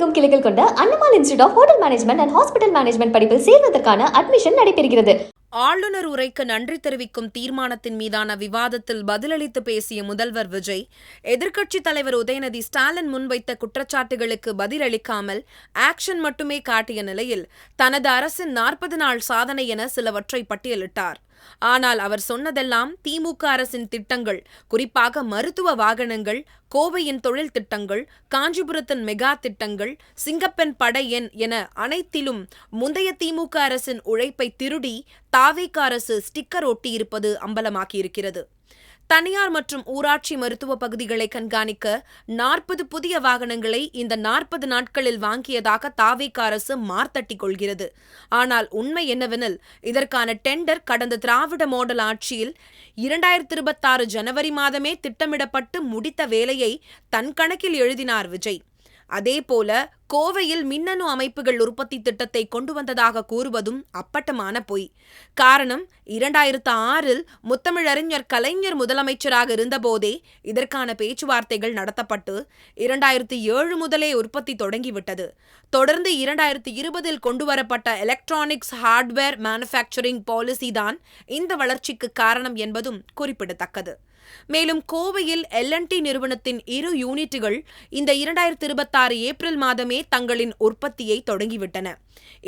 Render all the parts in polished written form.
தமிழகமெங்கும் கிளைகள் கொண்ட Annamal institute of hotel management and hospital management படிப்பில் சேர்வதற்கான அட்மிஷன் நடைபெறுகிறது. ஆளுநர் உரைக்கு நன்றி தெரிவிக்கும் தீர்மானத்தின் மீதான விவாதத்தில் பதிலளித்து பேசிய முதல்வர் விஜய், எதிர்க்கட்சித் தலைவர் உதயநிதி ஸ்டாலின் முன்வைத்த குற்றச்சாட்டுகளுக்கு பதிலளிக்காமல் ஆக்ஷன் மட்டுமே காட்டிய நிலையில் தனது அரசின் 40 நாள் சாதனை என சிலவற்றை பட்டியலிட்டார். ஆனால் அவர் சொன்னதெல்லாம் திமுக அரசின் திட்டங்கள், குறிப்பாக மருத்துவ வாகனங்கள், கோவையின் தொழில் திட்டங்கள், காஞ்சிபுரத்தின் மெகா திட்டங்கள், சிங்கப்பெண் படை என அனைத்திலும் முந்தைய திமுக அரசின் உழைப்பை திருடி தாவேக அரசு ஸ்டிக்கர் ஒட்டியிருப்பது அம்பலமாக்கியிருக்கிறது. தனியார் மற்றும் ஊராட்சி மருத்துவ பகுதிகளை கண்காணிக்க 40 புதிய வாகனங்களை இந்த 40 நாட்களில் வாங்கியதாக தாவேக அரசு மார்த்தட்டி கொள்கிறது. ஆனால் உண்மை என்னவெனில், இதற்கான டெண்டர் கடந்த திராவிட மாடல் ஆட்சியில் 2026 ஜனவரி மாதமே திட்டமிடப்பட்டு முடித்த வேலையை தன் கணக்கில் எழுதினார் விஜய். அதேபோல கோவையில் மின்னணு அமைப்புகள் உற்பத்தி திட்டத்தை கொண்டு வந்ததாக கூறுவதும் அப்பட்டமான பொய். காரணம், 2006 முத்தமிழறிஞர் கலைஞர் முதலமைச்சராக இருந்தபோதே இதற்கான பேச்சுவார்த்தைகள் நடத்தப்பட்டு 2007 முதலே உற்பத்தி தொடங்கிவிட்டது. தொடர்ந்து 2020 கொண்டுவரப்பட்ட எலக்ட்ரானிக்ஸ் ஹார்ட்வேர் மேனுஃபேக்சரிங் பாலிசி தான் இந்த வளர்ச்சிக்கு காரணம் என்பதும் குறிப்பிடத்தக்கது. மேலும் கோவையில் L&T நிறுவனத்தின் 2 யூனிட்டுகள் இந்த 2026 ஏப்ரல் மாதமே தங்களின் உற்பத்தியை தொடங்கிவிட்டன.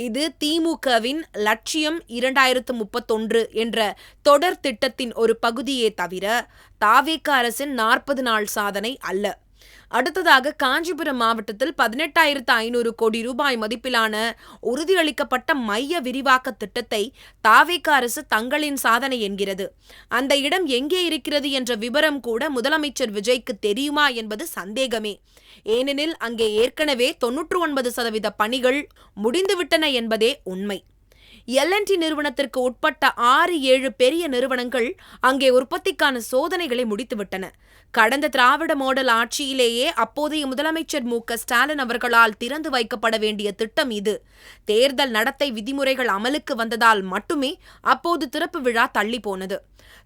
இது திமுகவின் லட்சியம் 2031 என்ற தொடர் திட்டத்தின் ஒரு பகுதியே தவிர தாவேக அரசின் 40 நாள் சாதனை அல்ல. அடுத்ததாக காஞ்சிபுரம் மாவட்டத்தில் 18,500 கோடி ரூபாய் மதிப்பிலான உறுதியளிக்கப்பட்ட மைய விரிவாக்க திட்டத்தை தாவேக அரசு தங்களின் சாதனை என்கிறது. அந்த இடம் எங்கே இருக்கிறது என்ற விவரம் கூட முதலமைச்சர் விஜய்க்கு தெரியுமா என்பது சந்தேகமே. ஏனெனில் அங்கே ஏற்கனவே 99% பணிகள் முடிந்துவிட்டன என்பதே உண்மை. L&T நிறுவனத்திற்கு உட்பட்ட 6-7 பெரிய நிறுவனங்கள் அங்கே உற்பத்திக்கான சோதனைகளை முடித்துவிட்டன. கடந்த திராவிட மாடல் ஆட்சியிலேயே அப்போதைய முதலமைச்சர் மு.க.ஸ்டாலின் அவர்களால் திறந்து வைக்கப்பட வேண்டிய திட்டம் இது. தேர்தல் நடத்தை விதிமுறைகள் அமலுக்கு வந்ததால் மட்டுமே அப்போது திறப்பு விழா தள்ளி போனது.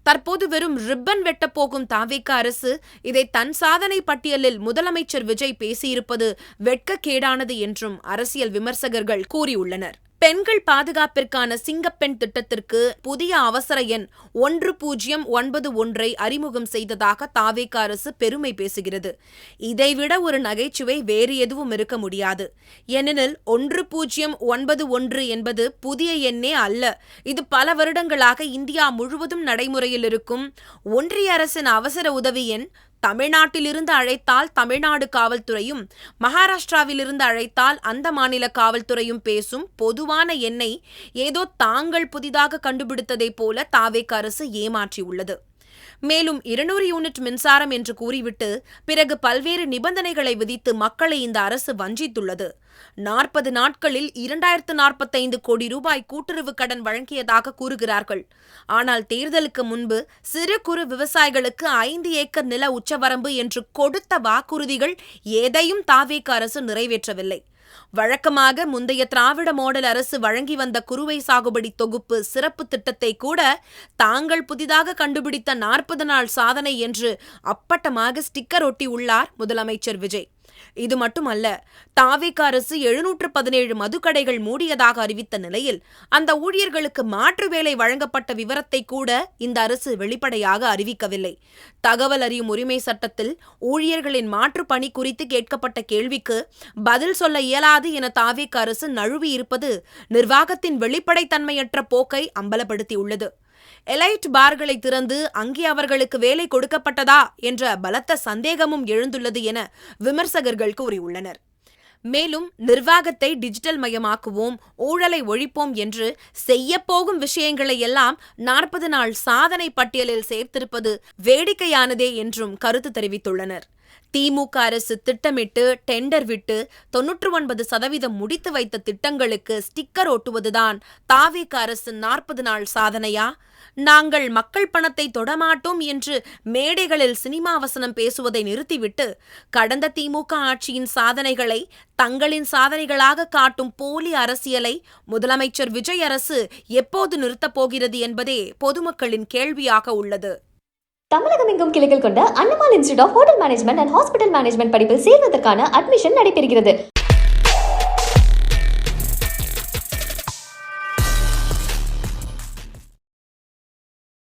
தற்போது வெறும் ரிப்பன் வெட்டப்போகும் தாவேக அரசு இதை தன் சாதனை பட்டியலில் முதலமைச்சர் விஜய் பேசியிருப்பது வெட்கக்கேடானது என்றும் அரசியல் விமர்சகர்கள் கூறியுள்ளனர். பெண்கள் பாதுகாப்பிற்கான சிங்கப்பெண் திட்டத்திற்கு புதிய அவசர எண் 1091 அறிமுகம் செய்ததாக தாவேக அரசு பெருமை பேசுகிறது. இதைவிட ஒரு நகைச்சுவை வேறு எதுவும் இருக்க முடியாது. ஏனெனில் 1091 என்பது புதிய எண்ணே அல்ல. இது பல வருடங்களாக இந்தியா முழுவதும் நடைமுறையில் இருக்கும் ஒன்றிய அரசின் அவசர உதவி எண். தமிழ்நாட்டிலிருந்து அழைத்தால் தமிழ்நாடு காவல்துறையும், மகாராஷ்டிராவிலிருந்து அழைத்தால் அந்த மாநில காவல்துறையும் பேசும் பொதுவான எண்ணை ஏதோ தாங்கள் புதிதாக கண்டுபிடித்ததைப் போல தாவேக அரசு ஏமாற்றியுள்ளது. மேலும் 200 யூனிட் மின்சாரம் என்று கூறிவிட்டு பிறகு பல்வேறு நிபந்தனைகளை விதித்து மக்களை இந்த அரசு வஞ்சித்துள்ளது. 40 நாட்களில் 2045 கோடி ரூபாய் கூட்டுறவு கடன் வழங்கியதாக கூறுகிறார்கள். ஆனால் தேர்தலுக்கு முன்பு சிறு குறு விவசாயிகளுக்கு 5 ஏக்கர் நில உச்சவரம்பு என்று கொடுத்த வாக்குறுதிகள் எதையும் தாவேக அரசு நிறைவேற்றவில்லை. வழக்கமாக முந்தைய திராவிட மாடல் அரசு வழங்கி வந்த குறுவை சாகுபடி தொகுப்பு சிறப்பு திட்டத்தை கூட தாங்கள் புதிதாக கண்டுபிடித்த 40 நாள் சாதனை என்று அப்பட்டமாக ஸ்டிக்கர் ஒட்டி உள்ளார் முதலமைச்சர் விஜய். இது மட்டுமல்ல, தாவேக அரசு 717 மதுக்கடைகள் மூடியதாக அறிவித்த நிலையில் அந்த ஊழியர்களுக்கு மாற்று வேலை வழங்கப்பட்ட விவரத்தை கூட இந்த அரசு வெளிப்படையாக அறிவிக்கவில்லை. தகவல் அறியும் உரிமை சட்டத்தில் ஊழியர்களின் மாற்று பணி குறித்து கேட்கப்பட்ட கேள்விக்கு பதில் சொல்ல இயலாது என தாவேக அரசு நழுவி இருப்பது நிர்வாகத்தின் வெளிப்படைத்தன்மையற்ற போக்கை அம்பலப்படுத்தியுள்ளது. எலைட் பார்களை திறந்து அங்கே அவர்களுக்கு வேலை கொடுக்கப்பட்டதா என்ற பலத்த சந்தேகமும் எழுந்துள்ளது என விமர்சகர்கள் கூறியுள்ளனர். மேலும் நிர்வாகத்தை டிஜிட்டல் மயமாக்குவோம், ஊழலை ஒழிப்போம் என்று செய்யப்போகும் விஷயங்களை எல்லாம் 40 நாள் சாதனை பட்டியலில் சேர்த்திருப்பது வேடிக்கையானதே என்றும் கருத்து தெரிவித்துள்ளனர். திமுக அரசு திட்டமிட்டு டெண்டர் விட்டு 99% முடித்து வைத்த திட்டங்களுக்கு ஸ்டிக்கர் ஒட்டுவதுதான் தாவேக அரசின் 40 நாள் சாதனையா? நாங்கள் மக்கள் பணத்தை தொடமாட்டோம் என்று மேடைகளில் சினிமா வசனம் பேசுவதை நிறுத்திவிட்டு கடந்த திமுக ஆட்சியின் சாதனைகளை தங்களின் சாதனைகளாக காட்டும் போலி அரசியலை முதலமைச்சர் விஜய் அரசு எப்போது நிறுத்தப் போகிறது என்பதே பொதுமக்களின் கேள்வியாக உள்ளது. தமிழகமெங்கும் கிளைகள் கொண்ட Annamal institute of hotel management and hospital management படிப்பில் சேர்வதற்கான அட்மிஷன் நடைபெறுகிறது.